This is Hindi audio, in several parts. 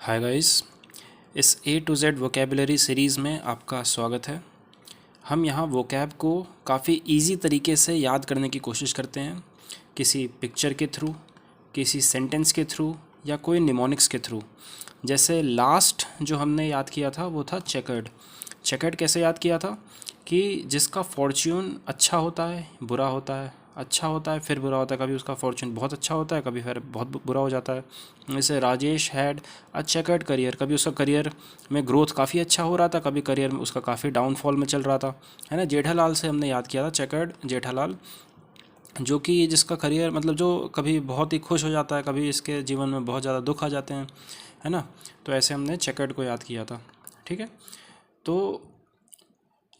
हाय गाइस, इस ए टू जेड वोकेबलरी सीरीज़ में आपका स्वागत है। हम यहाँ वोकैब को काफ़ी इजी तरीके से याद करने की कोशिश करते हैं, किसी पिक्चर के थ्रू, किसी सेंटेंस के थ्रू या कोई निमोनिक्स के थ्रू। जैसे लास्ट जो हमने याद किया था वो था चेकर्ड। चेकर्ड कैसे याद किया था कि जिसका फॉर्च्यून अच्छा होता है, बुरा होता है, अच्छा होता है फिर बुरा होता है, कभी उसका फॉर्च्यून बहुत अच्छा होता है, कभी फिर बहुत बुरा हो जाता है। जैसे Rajesh had a chequered career, कभी उसका करियर में ग्रोथ काफ़ी अच्छा हो रहा था, कभी करियर में उसका काफ़ी डाउनफॉल में चल रहा था, है ना। जेठालाल से हमने याद किया था चेकर्ड जेठालाल, जो कि जिसका करियर मतलब जो कभी बहुत ही खुश हो जाता है, कभी इसके जीवन में बहुत ज़्यादा दुख आ जाते हैं, है ना। तो ऐसे हमने चेकर्ड को याद किया था, ठीक है। तो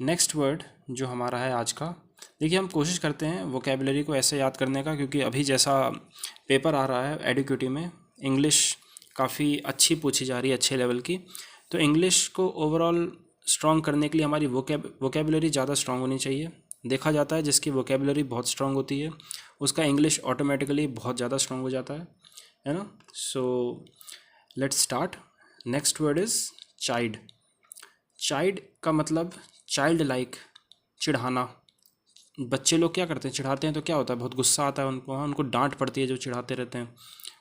नेक्स्ट वर्ड जो हमारा है आज का, देखिए हम कोशिश करते हैं वोकेबलरी को ऐसे याद करने का, क्योंकि अभी जैसा पेपर आ रहा है एडुकेटी में, इंग्लिश काफ़ी अच्छी पूछी जा रही है, अच्छे लेवल की। तो इंग्लिश को ओवरऑल स्ट्रॉन्ग करने के लिए हमारी वोकेबलरी ज़्यादा स्ट्रॉन्ग होनी चाहिए। देखा जाता है जिसकी वोकेबलरी बहुत स्ट्रॉन्ग होती है उसका इंग्लिश ऑटोमेटिकली बहुत ज़्यादा स्ट्रॉन्ग हो जाता है ना। So let's start. Next word is child. Child का मतलब चाइल्ड लाइक, चिढ़ाना। बच्चे लोग क्या करते हैं, चिढ़ाते हैं तो क्या होता है, बहुत गुस्सा आता है उनको, उनको डांट पड़ती है जो चिढ़ाते रहते हैं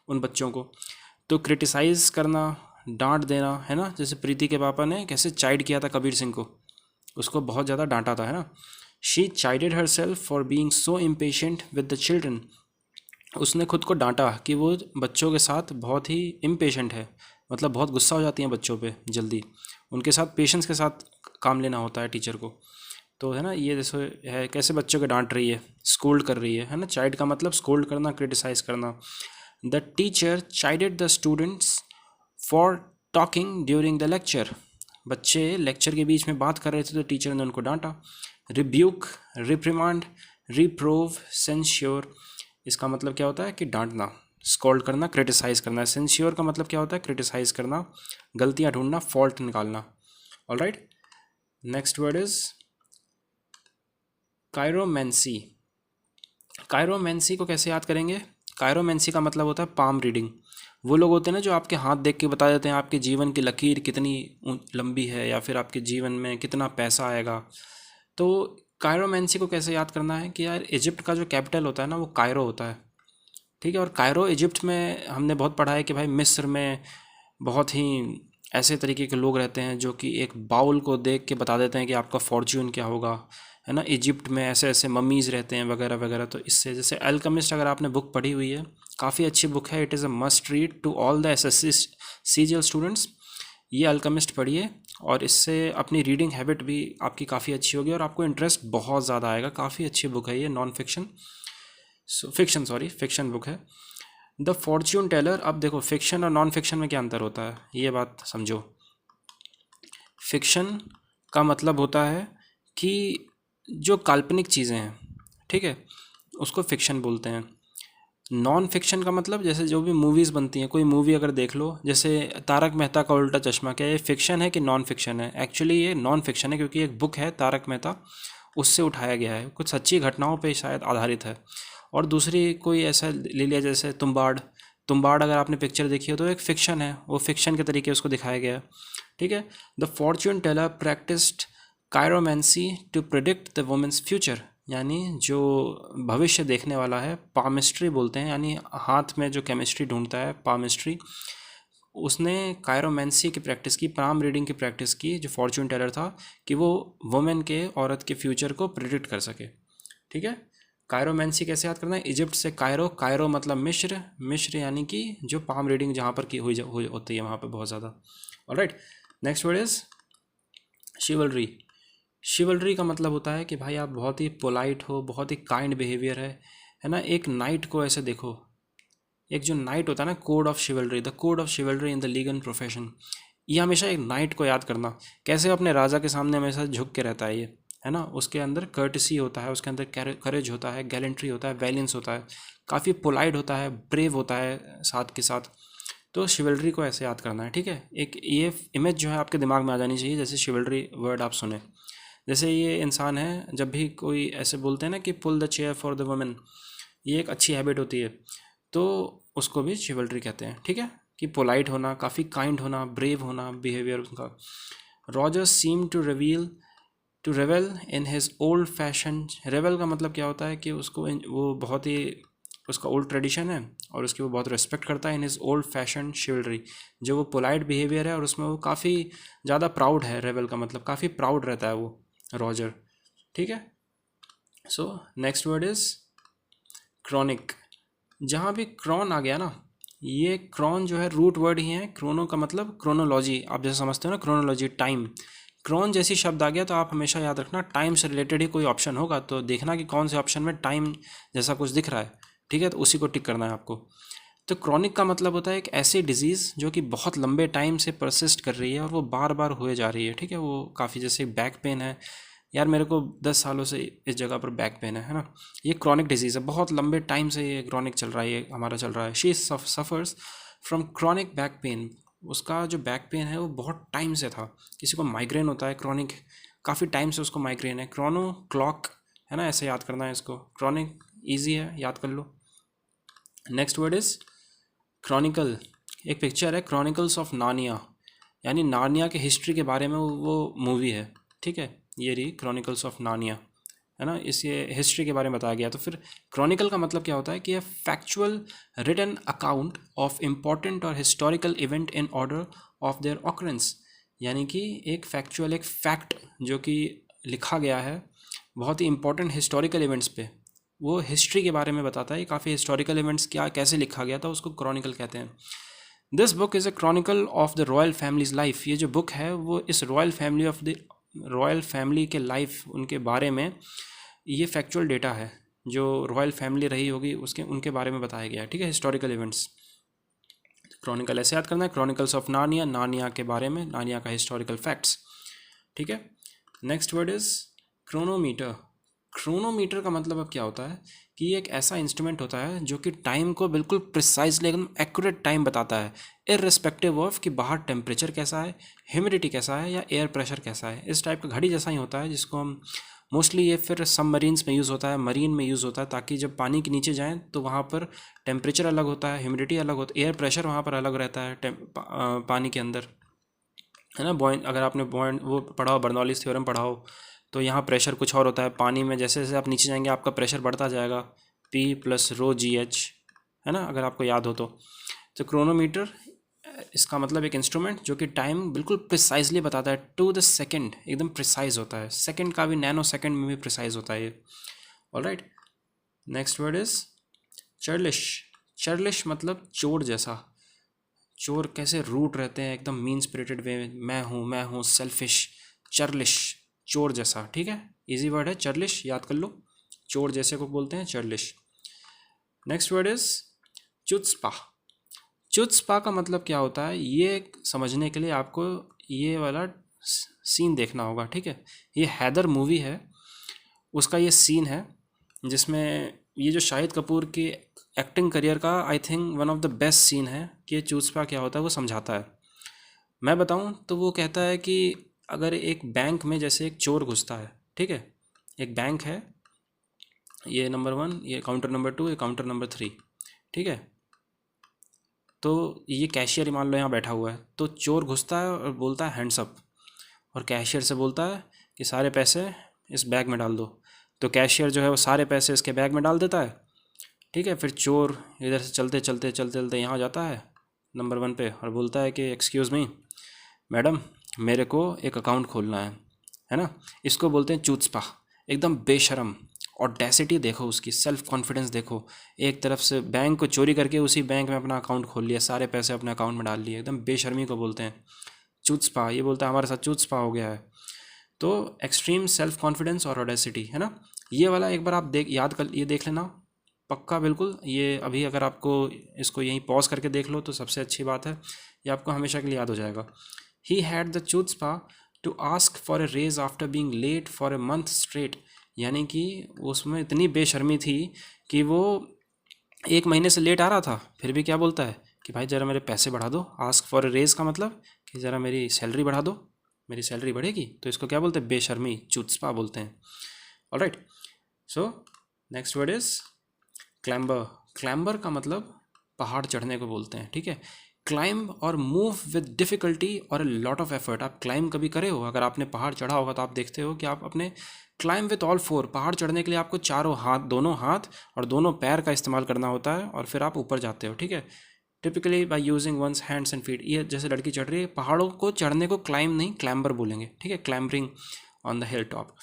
उन बच्चों को। तो क्रिटिसाइज़ करना, डांट देना, है ना। जैसे प्रीति के पापा ने कैसे चाइड किया था कबीर सिंह को, उसको बहुत ज़्यादा डांटा था, है ना। She chided herself for being so impatient with the children. उसने खुद को डांटा कि वो बच्चों के साथ बहुत ही इम्पेशेंट है, मतलब बहुत गुस्सा हो जाती हैं बच्चों पे जल्दी। उनके साथ पेशेंस के साथ काम लेना होता है टीचर को। तो है ना, ये जैसे है कैसे बच्चों को डांट रही है, स्कोल्ड कर रही है ना। चाइल्ड का मतलब स्कोल्ड करना, क्रिटिसाइज करना। The teacher chided the students for talking during the lecture. बच्चे लेक्चर के बीच में बात कर रहे थे तो टीचर ने उनको डांटा। रिब्यूक, रिप्रिमांड, रिप्रोव, सेंश्योर, इसका मतलब क्या होता है कि डांटना, स्कॉल्ड करना, क्रिटिसाइज करना। सेंश्योर का मतलब क्या होता है, क्रिटिसाइज करना, गलतियां ढूंढना, फॉल्ट निकालना। All right, next word is chiromancy. Chiromancy को कैसे याद करेंगे। कायरोमेंसी का मतलब होता है पाम रीडिंग। वो लोग होते हैं ना जो आपके हाथ देख के बता देते हैं आपके जीवन की लकीर कितनी लंबी है, या फिर आपके जीवन में कितना पैसा आएगा। तो कायरोमेंसी को कैसे याद करना है कि यार इजिप्ट का जो कैपिटल होता है ना वो कायरो होता है, ठीक है। और कायरो इजिप्ट में हमने बहुत पढ़ा है कि भाई मिस्र में बहुत ही ऐसे तरीके के लोग रहते हैं जो कि एक बाउल को देख के बता देते हैं कि आपका फॉर्च्यून क्या होगा, है ना। इजिप्ट में ऐसे ऐसे मम्मीज़ रहते हैं वगैरह वगैरह। तो इससे जैसे अल्केमिस्ट अगर आपने बुक पढ़ी हुई है, काफ़ी अच्छी बुक है, it is a must read to all the SSC CGL students. ये अल्केमिस्ट पढ़िए और इससे अपनी रीडिंग हैबिट भी आपकी काफ़ी अच्छी होगी और आपको इंटरेस्ट बहुत ज़्यादा आएगा। काफ़ी अच्छी बुक है ये, नॉन फिक्शन फिक्शन बुक है। The fortune teller. अब देखो फिक्शन और नॉन फिक्शन में क्या अंतर होता है, ये बात समझो। फिक्शन का मतलब होता है कि जो काल्पनिक चीज़ें हैं, ठीक है, उसको फिक्शन बोलते हैं। नॉन फिक्शन का मतलब जैसे जो भी मूवीज़ बनती हैं, कोई मूवी अगर देख लो, जैसे तारक मेहता का उल्टा चश्मा, क्या ये फिक्शन है कि नॉन फिक्शन है। एक्चुअली ये नॉन फिक्शन है, क्योंकि एक बुक है तारक मेहता, उससे उठाया गया है, कुछ सच्ची घटनाओं पे शायद आधारित है। और दूसरी कोई ऐसा ले लिया जैसे तुम्बाड़। तुम्बाड़ अगर आपने पिक्चर देखी हो तो एक फ़िक्शन है, वो फिक्शन के तरीके उसको दिखाया गया है, ठीक है। The fortune teller practised chiromancy to predict the women's future, यानी जो भविष्य देखने वाला है, पामिस्ट्री बोलते हैं, यानी हाथ में जो केमिस्ट्री ढूंढता है, पामिस्ट्री। उसने कायरोमेंसी की प्रैक्टिस की, पाम रीडिंग की प्रैक्टिस की, जो फॉर्च्यून टेलर था, कि वो वुमेन के, औरत के फ्यूचर को प्रिडिक्ट कर सके, ठीक है। कायरोमेंसी कैसे याद करना है, इजिप्ट से कायरो, कायरो मतलब मिस्र, मिस्र यानी कि जो पाम रीडिंग जहाँ पर की हुई होती है वहाँ पर बहुत ज़्यादा। Alright, next word is शिवलरी। शिवलरी का मतलब होता है कि भाई आप बहुत ही पोलाइट हो, बहुत ही काइंड बिहेवियर है ना। एक नाइट को ऐसे देखो, एक जो नाइट होता है ना, code of शिवलरी, the code of शिवलरी in the legal profession. ये हमेशा एक नाइट को याद करना, कैसे अपने राजा के सामने हमेशा झुक के रहता है ये, है ना। उसके अंदर कर्टसी होता है, उसके अंदर करेज होता है, गैलेंट्री होता है, वैलेंस होता है, काफ़ी पोलाइट होता है, ब्रेव होता है साथ के साथ। तो शिवलरी को ऐसे याद करना है, ठीक है। एक ये इमेज जो है आपके दिमाग में आ जानी चाहिए, जैसे शिवलरी वर्ड आप सुने। जैसे ये इंसान है, जब भी कोई ऐसे बोलते हैं ना कि pull the chair for the women, ये एक अच्छी हैबिट होती है, तो उसको भी शिवलरी कहते हैं, ठीक है। कि पोलाइट होना, काफ़ी काइंड होना, ब्रेव होना, बिहेवियर उनका। Roger seem to revel in his old fashion. Revel का मतलब क्या होता है कि उसको वो बहुत ही, उसका ओल्ड ट्रेडिशन है और उसकी वो बहुत रिस्पेक्ट करता है। इन हिज ओल्ड फैशन शिवलरी, जो वो पोलाइट बिहेवियर है और उसमें वो काफ़ी ज़्यादा प्राउड है। रेवल का मतलब काफ़ी प्राउड रहता है वो रॉजर, ठीक है। सो नेक्स्ट वर्ड इज क्रॉनिक। जहाँ भी क्रॉन आ गया ना, ये क्रॉन जो है रूट वर्ड ही है। क्रोनो का मतलब क्रोनोलॉजी, आप जैसे समझते हो ना, क्रोनोलॉजी टाइम। क्रॉन जैसी शब्द आ गया तो आप हमेशा याद रखना टाइम से रिलेटेड ही कोई ऑप्शन होगा, तो देखना कि कौन से ऑप्शन में टाइम जैसा कुछ दिख रहा है, ठीक है, तो उसी को टिक करना है आपको। तो क्रॉनिक का मतलब होता है एक ऐसी डिजीज़ जो कि बहुत लंबे टाइम से परसिस्ट कर रही है और वो बार बार हुए जा रही है, ठीक है। वो काफ़ी, जैसे बैक पेन है, यार मेरे को 10 सालों से इस जगह पर बैक पेन है ना, ये क्रॉनिक डिजीज़ है, बहुत लंबे टाइम से ये क्रॉनिक चल रहा है, ये हमारा चल रहा है। She suffers from chronic back pain. उसका जो बैक पेन है वो बहुत टाइम से था। किसी को माइग्रेन होता है क्रॉनिक, काफ़ी टाइम से उसको माइग्रेन है। क्रोनो क्लॉक है ना, ऐसे याद करना है इसको। क्रॉनिक ईजी है, याद कर लो। Next word is chronicle. एक पिक्चर है क्रॉनिकल्स ऑफ नानिया, यानी नानिया के हिस्ट्री के बारे में वो मूवी है, ठीक है। ये रही क्रॉनिकल्स ऑफ नानिया, है ना, इस ये हिस्ट्री के बारे में बताया गया। तो फिर क्रॉनिकल का मतलब क्या होता है कि ये factual written account of important और historical event in order of their occurrence. यानी कि एक फैक्चुअल, एक फैक्ट जो कि लिखा गया है बहुत ही इंपॉर्टेंट हिस्टोरिकल इवेंट्स पे, वो हिस्ट्री के बारे में बताता है। काफ़ी हिस्टोरिकल इवेंट्स क्या कैसे लिखा गया था, उसको क्रॉनिकल कहते हैं। This book is a Chronicle of the royal families life. ये जो बुक है वो इस रॉयल फैमिली के लाइफ, उनके बारे में ये फैक्चुअल डेटा है जो रॉयल फैमिली रही होगी उसके उनके बारे में बताया गया है, ठीक है, हिस्टोरिकल इवेंट्स। क्रॉनिकल ऐसे याद करना है, क्रॉनिकल्स ऑफ नानिया, नानिया के बारे में, नानिया का हिस्टोरिकल फैक्ट्स, ठीक है। Next word is chronometer. Chronometer का मतलब अब क्या होता है कि ये एक ऐसा इंस्ट्रूमेंट होता है जो कि टाइम को बिल्कुल प्रिसाइजली, एकदम एक्यूरेट टाइम बताता है, इररिस्पेक्टिव ऑफ कि बाहर टेम्परेचर कैसा है, ह्यूमिडिटी कैसा है या एयर प्रेशर कैसा है। इस टाइप का घड़ी जैसा ही होता है, जिसको हम मोस्टली, ये फिर सबमरीन्स में यूज़ होता है, मरीन में यूज़ होता है, ताकि जब पानी के नीचे जाएं तो वहाँ पर टेम्परेचर अलग होता है, ह्यूमिडिटी अलग होता है, एयर प्रेशर वहाँ पर अलग रहता है पानी के अंदर, है ना। बॉयन, अगर आपने बॉयन वो पढ़ा हो, बर्नौलीज थ्योरम पढ़ा हो, तो यहाँ प्रेशर कुछ और होता है पानी में। जैसे जैसे आप नीचे जाएंगे आपका प्रेशर बढ़ता जाएगा, P+ρgh, है ना, अगर आपको याद हो तो क्रोनोमीटर, इसका मतलब एक इंस्ट्रूमेंट जो कि टाइम बिल्कुल प्रिसाइजली बताता है, टू द सेकंड, एकदम प्रिसाइज होता है, सेकंड का भी, नैनो सेकंड में भी प्रिसाइज होता है ये। Alright, next word is चर्लिश। चर्लिश मतलब चोर जैसा। चोर कैसे रूट रहते हैं एकदम मीन स्पिरिटेड वे में, मैं हूँ सेल्फिश, चर्लिश, चोर जैसा, ठीक है। इजी वर्ड है चर्लिश, याद कर लो, चोर जैसे को बोलते हैं churlish. Next word is chutzpah. Chutzpah का मतलब क्या होता है, ये समझने के लिए आपको ये वाला सीन देखना होगा, ठीक है। ये हैदर मूवी है, उसका ये सीन है जिसमें ये जो शाहिद कपूर की एक्टिंग करियर का I think one of the best scene है कि ये चुत्स्पा क्या होता है वो समझाता है। मैं बताऊं तो वो कहता है कि अगर एक बैंक में जैसे एक चोर घुसता है, ठीक है, एक बैंक है, ये नंबर 1, ये काउंटर नंबर 2, ये काउंटर नंबर 3, ठीक है। तो ये कैशियर मान लो यहाँ बैठा हुआ है, तो चोर घुसता है और बोलता है हैंड्स अप, और कैशियर से बोलता है कि सारे पैसे इस बैग में डाल दो। तो कैशियर जो है वो सारे पैसे इसके बैग में डाल देता है, ठीक है। फिर चोर इधर से चलते चलते चलते चलते यहाँ जाता है नंबर 1 पे और बोलता है कि एक्सक्यूज़ मी मैडम, मेरे को एक अकाउंट खोलना है ना। इसको बोलते हैं चूत्स्पा, एकदम बेशरम। ऑडेसिटी देखो उसकी, सेल्फ कॉन्फिडेंस देखो, एक तरफ से बैंक को चोरी करके उसी बैंक में अपना अकाउंट खोल लिया, सारे पैसे अपने अकाउंट में डाल लिए, एकदम बेशर्मी को बोलते हैं चूत्स्पा। ये बोलता है हमारे साथ चूत्स्पा हो गया है। तो एक्सट्रीम सेल्फ कॉन्फिडेंस और ऑडेसिटी, है ना। ये वाला एक बार आप याद कर, ये देख लेना पक्का, बिल्कुल। ये अभी अगर आपको इसको यहीं पॉज करके देख लो तो सबसे अच्छी बात है, ये आपको हमेशा के लिए याद हो जाएगा। He had the chutzpah to ask for a raise after being late for a month straight. यानी कि उसमें इतनी बेशर्मी थी कि वो 1 महीने से लेट आ रहा था, फिर भी क्या बोलता है कि भाई ज़रा मेरे पैसे बढ़ा दो। आस्क फॉर ए रेज का मतलब कि ज़रा मेरी सैलरी बढ़ा दो, मेरी सैलरी बढ़ेगी। तो इसको क्या बोलते हैं, बेशर्मी, चुत्स्पा बोलते हैं। Alright, so next word is clamber. Clamber का मतलब पहाड़ चढ़ने को बोलते हैं, ठीक है। क्लाइंब और मूव विद डिफ़िकल्टी और अ लॉट ऑफ एफर्ट। आप क्लाइंब कभी करे हो? अगर आपने पहाड़ चढ़ा होगा तो आप देखते हो कि आप अपने क्लाइंब विथ ऑल फोर, पहाड़ चढ़ने के लिए आपको चारों हाथ, दोनों हाथ और दोनों पैर का इस्तेमाल करना होता है और फिर आप ऊपर जाते हो, ठीक है। Typically by using one's hands and feet. ये जैसे लड़की चढ़ रही है, पहाड़ों को चढ़ने को क्लाइंब नहीं क्लैम्बर बोलेंगे, ठीक है, clambering on the hill top.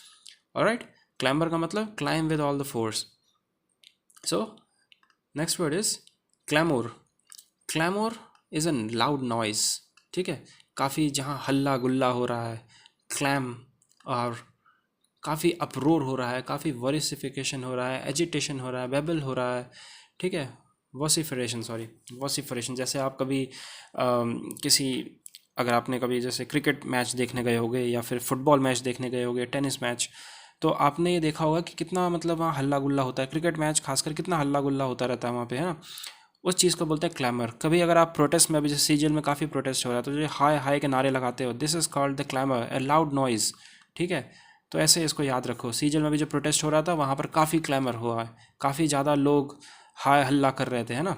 Alright, clamber का मतलब climb with all the force. So next word is clamour. Clamour is a loud noise, ठीक है, काफ़ी जहाँ हल्ला गुल्ला हो रहा है, क्लैम, और काफ़ी अपरोर हो रहा है, काफ़ी वॉसिफिकेशन हो रहा है, एजिटेशन हो रहा है, बेबल हो रहा है, ठीक है, वॉसिफरेशन। जैसे आप कभी किसी, अगर आपने कभी जैसे क्रिकेट मैच देखने गए होगे या फिर फुटबॉल मैच देखने गए होगे, टेनिस मैच, तो आपने ये देखा होगा कि कितना मतलब वहाँ हल्ला गुल्ला होता है। क्रिकेट मैच खासकर कितना हल्ला गुल्ला होता रहता है वहाँ पे, है ना। उस चीज़ को बोलते हैं क्लैमर। कभी अगर आप प्रोटेस्ट में, अभी जैसे सीजन में काफ़ी प्रोटेस्ट हो रहा है, तो जो हाय हाय के नारे लगाते हो, this is called the clamour, A loud noise, ठीक है। तो ऐसे इसको याद रखो। सीजन में भी जो प्रोटेस्ट हो रहा था वहाँ पर काफ़ी क्लैमर हुआ है, काफ़ी ज़्यादा लोग हाय हल्ला कर रहे थे, है ना।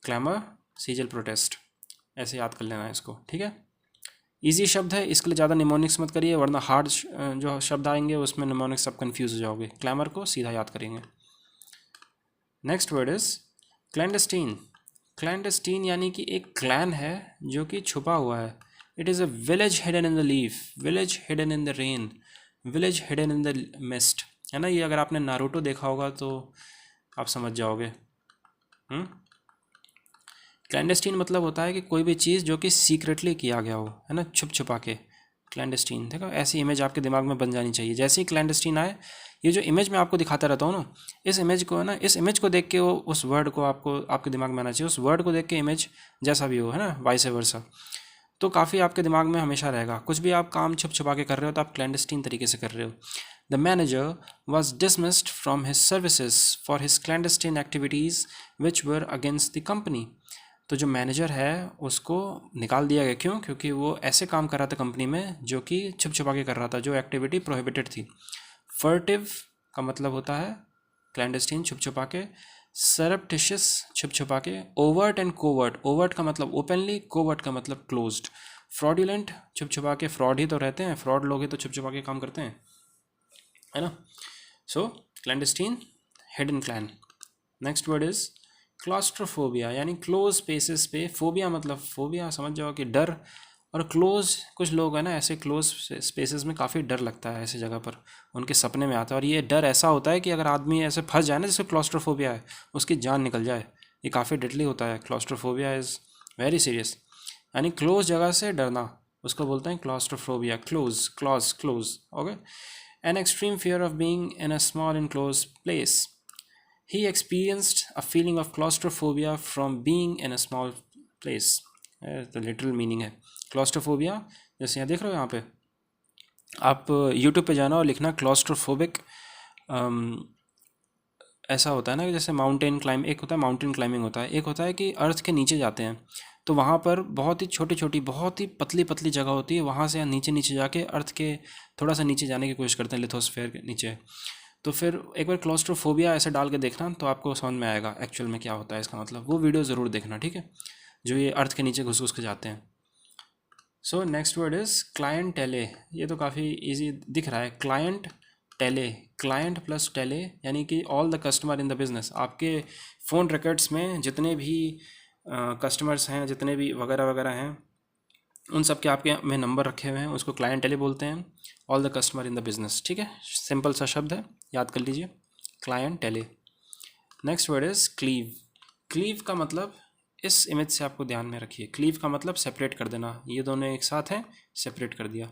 क्लैमर, सीजल, प्रोटेस्ट, ऐसे याद कर लेना है इसको, ठीक है। इजी शब्द है, इसके लिए ज़्यादा निमोनिक्स मत करिए, वरना हार्ड जो शब्द आएंगे उसमें निमोनिक्स सब कन्फ्यूज़ हो जाओगे। क्लैमर को सीधा याद करेंगे। Next word is clandestine. Clandestine यानी कि एक क्लैन है जो कि छुपा हुआ है। It is a village hidden in the leaf, village hidden in the rain, village hidden in the mist, है ना। ये अगर आपने नारुतो देखा होगा तो आप समझ जाओगे। क्लैंडस्टीन मतलब होता है कि कोई भी चीज़ जो कि सीक्रेटली किया गया हो, है ना, छुप छुपा के। क्लैंडस्टीन, देखो ऐसी इमेज आपके दिमाग में बन जानी चाहिए। जैसे ही क्लैंडस्टीन आए, ये जो इमेज मैं आपको दिखाता रहता हूँ ना, इस इमेज को, है ना, इस इमेज को देख के वो उस वर्ड को आपको आपके दिमाग में आना चाहिए। उस वर्ड को देख के इमेज जैसा भी हो, है ना, वाइस वर्सा, तो काफ़ी आपके दिमाग में हमेशा रहेगा। कुछ भी आप काम छुप छुपा के कर रहे हो तो आप क्लैंडस्टीन तरीके से कर रहे हो। The manager was dismissed from his services for his clandestine activities which were against the company. तो जो मैनेजर है उसको निकाल दिया गया, क्यों? क्योंकि वो ऐसे काम कर रहा था कंपनी में जो कि छुप छुपा के कर रहा था, जो एक्टिविटी प्रोहिबिटेड थी। फर्टिव का मतलब होता है क्लैंडस्टीन, छुप छुपा के। सरप्टिशियस, छुप छुपा के। ओवर्ट एंड कोवर्ट, ओवर्ट का मतलब ओपनली, कोवर्ट का मतलब क्लोज्ड। फ्रॉडुलेंट, छुप छुपा के, फ्रॉड ही तो रहते हैं, फ्रॉड लोग ही तो छुप छुपा के काम करते हैं, है ना। So clandestine, hidden clan. Next word is claustrophobia, यानी क्लोज स्पेसेस पे। फोबिया मतलब, फोबिया समझ जाओ कि डर, और क्लोज, कुछ लोग हैं ना ऐसे क्लोज स्पेसेस में काफ़ी डर लगता है, ऐसी जगह पर उनके सपने में आता है। और ये डर ऐसा होता है कि अगर आदमी ऐसे फंस जाए ना, जैसे क्लॉस्ट्रोफोबिया है, उसकी जान निकल जाए। ये काफ़ी डेडली होता है। क्लॉस्ट्रोफोबिया इज़ वेरी सीरियस, यानी क्लोज जगह से डरना, उसको बोलते हैं claustrophobia. Close, clause, close, okay. An extreme fear of being in a small enclose place. He experienced a feeling of claustrophobia from being in a small place. तो लिटरल मीनिंग है क्लॉस्ट्रोफोबिया। जैसे यहाँ देख रहे हो, यहाँ पे आप यूट्यूब पे जाना और लिखना क्लॉस्ट्रोफोबिक। ऐसा होता है ना कि जैसे माउंटेन क्लाइंब, एक होता है माउंटेन क्लाइंबिंग होता है, एक होता है कि अर्थ के नीचे जाते हैं, तो वहाँ पर बहुत ही छोटी छोटी, बहुत ही पतली पतली जगह होती है, वहाँ से नीचे नीचे जाके अर्थ के थोड़ा सा नीचे जाने की कोशिश करते हैं, लिथोस्फेयर के नीचे। तो फिर एक बार क्लॉस्ट्रोफोबिया ऐसे डाल के देखना तो आपको समझ में आएगा एक्चुअल में क्या होता है इसका मतलब। वो वीडियो ज़रूर देखना, ठीक है, जो ये अर्थ के नीचे घुस घुस के जाते हैं। So next word is clientele. ये तो काफ़ी इजी दिख रहा है, clientele. Client plus tele यानी कि all the customer in the business. आपके फ़ोन रिकॉर्ड्स में जितने भी कस्टमर्स हैं, जितने भी वगैरह वगैरह हैं, उन सब के आपके में नंबर रखे हुए हैं, उसको क्लाइंट टेले बोलते हैं। All the customer in the business, ठीक है, सिंपल सा शब्द है, याद कर लीजिए, client tele. Next word is cleave. Cleave का मतलब, इस इमेज से आपको ध्यान में रखिए, क्लीव का मतलब सेपरेट कर देना। ये दोनों एक साथ हैं, सेपरेट कर दिया।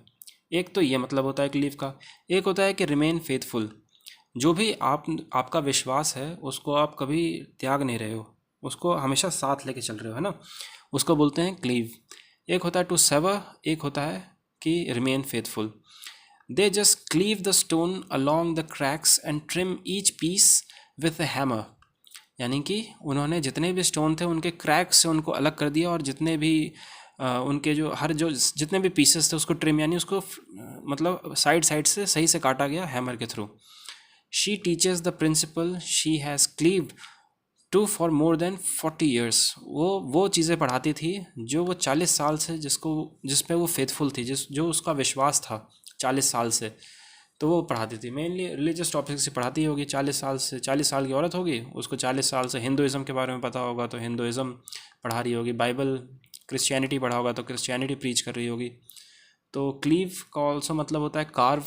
एक तो ये मतलब होता है क्लीव का, एक होता है कि रिमेन फेथफुल। जो भी आपका विश्वास है उसको आप कभी त्याग नहीं रहे हो, उसको हमेशा साथ लेके चल रहे हो, है ना, उसको बोलते हैं क्लीव। एक होता है टू सेवर, एक होता है कि remain faithful. They just cleave the stone along the cracks and trim each piece with a hammer. यानी कि उन्होंने जितने भी स्टोन थे उनके क्रैक्स से उनको अलग कर दिया, और जितने भी उनके जो जितने भी पीसेस थे उसको ट्रिम, यानी उसको मतलब साइड साइड से सही से काटा गया हैमर के through. She teaches the principle she has cleaved to for more than 40 years, वो चीज़ें पढ़ाती थी जो वो 40 साल से जिस पे वो फेथफुल थी, जो उसका विश्वास था 40 साल से, तो वो पढ़ाती थी। मेनली रिलीजियस टॉपिक से पढ़ाती होगी। 40 साल से, 40 साल की औरत होगी, उसको 40 साल से हिंदुज़म के बारे में पता होगा तो हिंदुज़म पढ़ा रही होगी, बाइबल क्रिश्चियनिटी पढ़ा होगा तो क्रिश्चियनिटी प्रीच कर रही होगी। तो क्लीव का ऑल्सो मतलब होता है कार्व,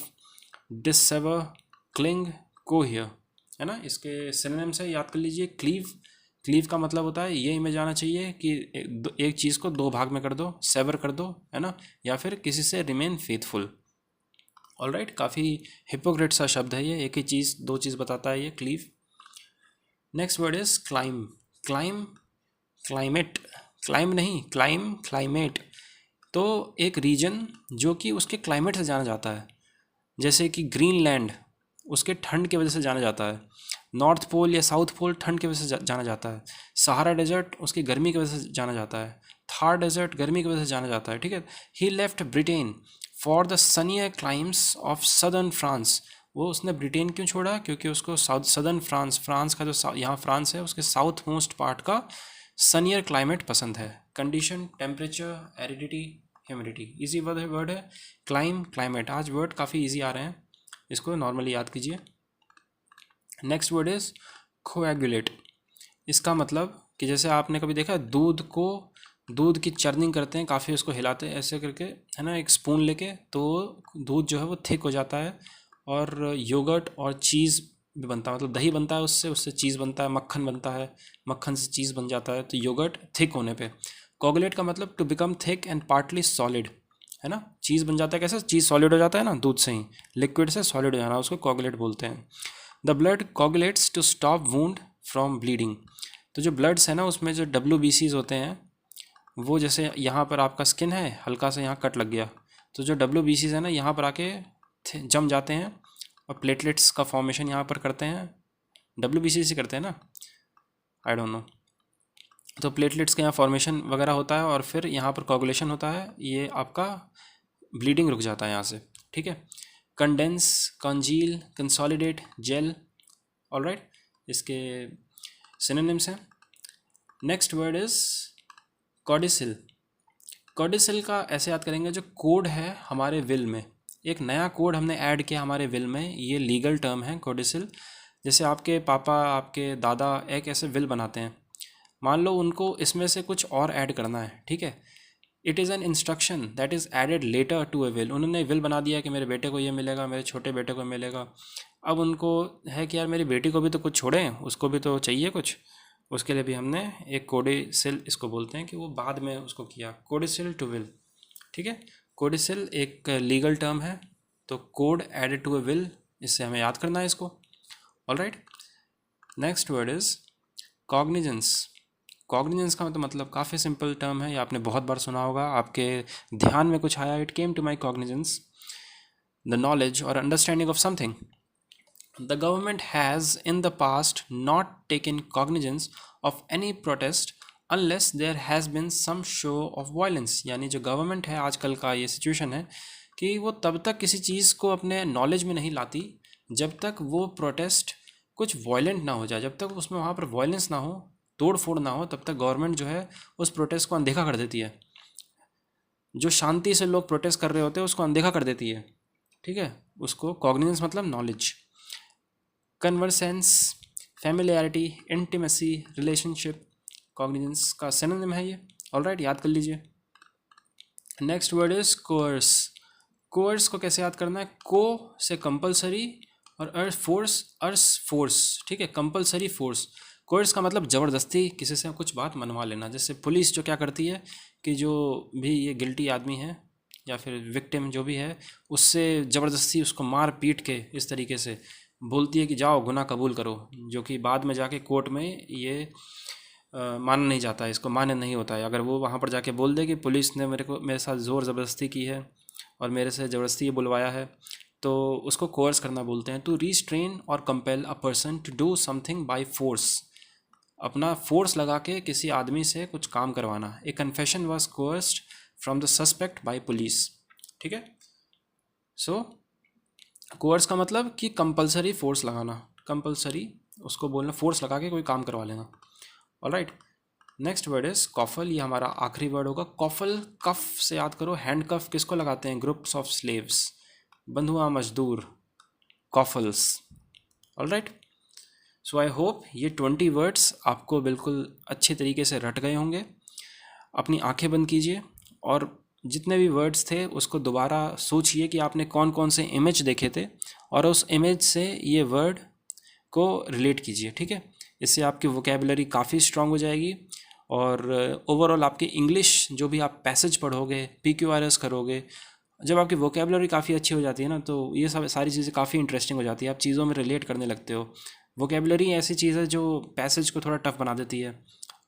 डिससेवर, क्लिंग, कोहियर, है ना। इसके सिनोनिम से याद कर लीजिए। क्लीव का मतलब होता है, ये इमेज आना चाहिए कि एक चीज़ को दो भाग में कर दो, सेवर कर दो, है ना, या फिर किसी से रिमेन फेथफुल। ऑलराइट, काफ़ी हिपोक्रेट सा शब्द है ये, एक ही चीज़ दो चीज़ बताता है ये cleave. Next word is climb. Climb, climate, climb नहीं, क्लाइम, क्लाइमेट। तो एक रीजन जो कि उसके क्लाइमेट से जाना जाता है, जैसे कि ग्रीनलैंड उसके ठंड की वजह से जाना जाता है, नॉर्थ पोल या साउथ पोल ठंड की वजह से जाना जाता है, सहारा डेजर्ट उसकी गर्मी की वजह से जाना जाता है, थार डेजर्ट गर्मी की वजह से जाना जाता है, ठीक है। He left Britain for the sunnier climes of southern France. वो उसने ब्रिटेन क्यों छोड़ा? क्योंकि उसको सदर्न फ्रांस का जो यहाँ फ्रांस है उसके साउथ मोस्ट पार्ट का सनियर क्लाइमेट पसंद है। Condition, temperature, aridity, humidity. Easy word है क्लाइम, क्लाइमेट। आज वर्ड काफ़ी इजी आ रहे हैं, इसको नॉर्मली याद कीजिए। Next word is coagulate. इसका मतलब कि जैसे आपने कभी देखा है दूध की चर्निंग करते हैं, काफ़ी उसको हिलाते हैं ऐसे करके, है ना, एक स्पून लेके, तो दूध जो है वो थिक हो जाता है। और योगर्ट और चीज़ भी बनता है, मतलब दही बनता है उससे चीज़ बनता है, मक्खन बनता है, मक्खन से चीज़ बन जाता है, तो योगर्ट थिक होने पे। कोगुलेट का मतलब to become thick and partly solid, है ना। चीज़ बन जाता है, कैसे चीज़ सॉलिड हो जाता है ना दूध से ही, लिक्विड से सॉलिड हो जाना, उसको कोगुलेट बोलते हैं। The blood coagulates to stop wound from bleeding. तो जो ब्लड्स है ना उसमें जो WBCs होते हैं, वो जैसे यहाँ पर आपका स्किन है, हल्का सा यहाँ कट लग गया, तो जो WBCs है ना यहाँ पर आके जम जाते हैं और प्लेटलेट्स का फॉर्मेशन यहाँ पर करते हैं। WBC से करते हैं ना, आई डोंट नो। तो प्लेटलेट्स का यहाँ फॉर्मेशन वगैरह होता है और फिर यहाँ पर कोगुलेशन होता है, ये आपका ब्लीडिंग रुक जाता है यहाँ से, ठीक है। Condense, congeal, consolidate, gel, alright, इसके सिनोनिम्स हैं। Next word is codicil. Codicil का ऐसे याद करेंगे, जो कोड है हमारे विल में, एक नया कोड हमने ऐड किया हमारे विल में, ये लीगल टर्म है कॉडिसिल। जैसे आपके पापा, आपके दादा एक ऐसे विल बनाते हैं, मान लो उनको इसमें से कुछ और ऐड करना है, ठीक है। It is an instruction that is added later to a will. उन्होंने विल बना दिया कि मेरे बेटे को ये मिलेगा, मेरे छोटे बेटे को मिलेगा। अब उनको है कि यार मेरी बेटी को भी तो कुछ छोड़ें, उसको भी तो चाहिए कुछ, उसके लिए भी हमने एक कोडिसिल, इसको बोलते हैं कि वो बाद में उसको किया, कोडिसिल टू विल, ठीक है। कोडिसिल एक लीगल टर्म है, तो code added to a will, इससे हमें याद करना है इसको। Alright, next word is cognizance. Cognizance का मतलब काफ़ी सिंपल टर्म है, ये आपने बहुत बार सुना होगा, आपके ध्यान में कुछ आया, it came to my cognizance, the knowledge और understanding of something. The government has in the past not taken cognizance of any protest unless there has been some show of violence. यानी जो गवर्नमेंट है आजकल का ये सिचुएशन है कि वो तब तक किसी चीज़ को अपने नॉलेज में नहीं लाती जब तक वो प्रोटेस्ट कुछ वायलेंट ना हो जाए, जब तक उसमें वहाँ पर वायलेंस ना हो, तोड़ फोड़ ना हो, तब तक गवर्नमेंट जो है उस प्रोटेस्ट को अनदेखा कर देती है। जो शांति से लोग प्रोटेस्ट कर रहे होते हैं उसको अनदेखा कर देती है, ठीक है। उसको कॉग्निजेंस मतलब knowledge. Conversance, familiarity, intimacy, relationship, cognizance का सिनोनिम है ये। ऑलराइट, याद कर लीजिए। Next word is coerce. Coerce को कैसे याद करना है? को से कंपलसरी और अर्स फोर्स, ठीक है, कंपलसरी फोर्स। कोर्स का मतलब ज़बरदस्ती किसी से कुछ बात मनवा लेना। जैसे पुलिस जो क्या करती है कि जो भी ये गिल्टी आदमी है या फिर विक्टिम जो भी है, उससे ज़बरदस्ती उसको मार पीट के इस तरीके से बोलती है कि जाओ गुनाह कबूल करो, जो कि बाद में जाके कोर्ट में ये माना नहीं जाता है, इसको मान्य नहीं होता है। अगर वो वहाँ पर जाके बोल दे कि पुलिस ने मेरे साथ ज़ोर ज़बरदस्ती की है और मेरे से ज़बरदस्ती ये बुलवाया है, तो उसको कोर्स करना बोलते हैं। टू रिस्ट्रेन और compel a person to do something by force, अपना फोर्स लगा के किसी आदमी से कुछ काम करवाना। A confession was coerced from the suspect by police, ठीक है। सो कोर्स का मतलब कि कंपलसरी फोर्स लगाना, कंपलसरी उसको बोलना, फोर्स लगा के कोई काम करवा लेना। All right, next word is coffle, ये हमारा आखिरी वर्ड होगा। कॉफल, कफ से याद करो, हैंड कफ किसको लगाते हैं? ग्रुप्स ऑफ स्लेव्स, बंधुआ मजदूर, coffles. All right, so I hope ये 20 वर्ड्स आपको बिल्कुल अच्छे तरीके से रट गए होंगे। अपनी आंखें बंद कीजिए और जितने भी वर्ड्स थे उसको दोबारा सोचिए कि आपने कौन कौन से इमेज देखे थे और उस इमेज से ये वर्ड को रिलेट कीजिए, ठीक है। इससे आपकी वोकेबलरी काफ़ी स्ट्रांग हो जाएगी और ओवरऑल आपकी इंग्लिश जो भी आप पैसेज पढ़ोगे, PQRS करोगे, जब आपकी वोकेबलरी काफ़ी अच्छी हो जाती है ना, तो ये सब सारी चीज़ें काफ़ी इंटरेस्टिंग हो जाती है, आप चीज़ों में रिलेट करने लगते हो। वोकेबलरी ऐसी चीज़ है जो पैसेज को थोड़ा टफ बना देती है।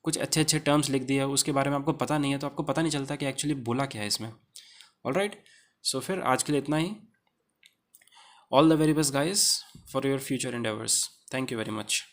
कुछ अच्छे अच्छे टर्म्स लिख दिया, उसके बारे में आपको पता नहीं है तो आपको पता नहीं चलता कि एक्चुअली बोला क्या है इसमें। ऑल राइट, सो फिर आज के लिए इतना ही। All the very best guys for your future endeavours. Thank you very much.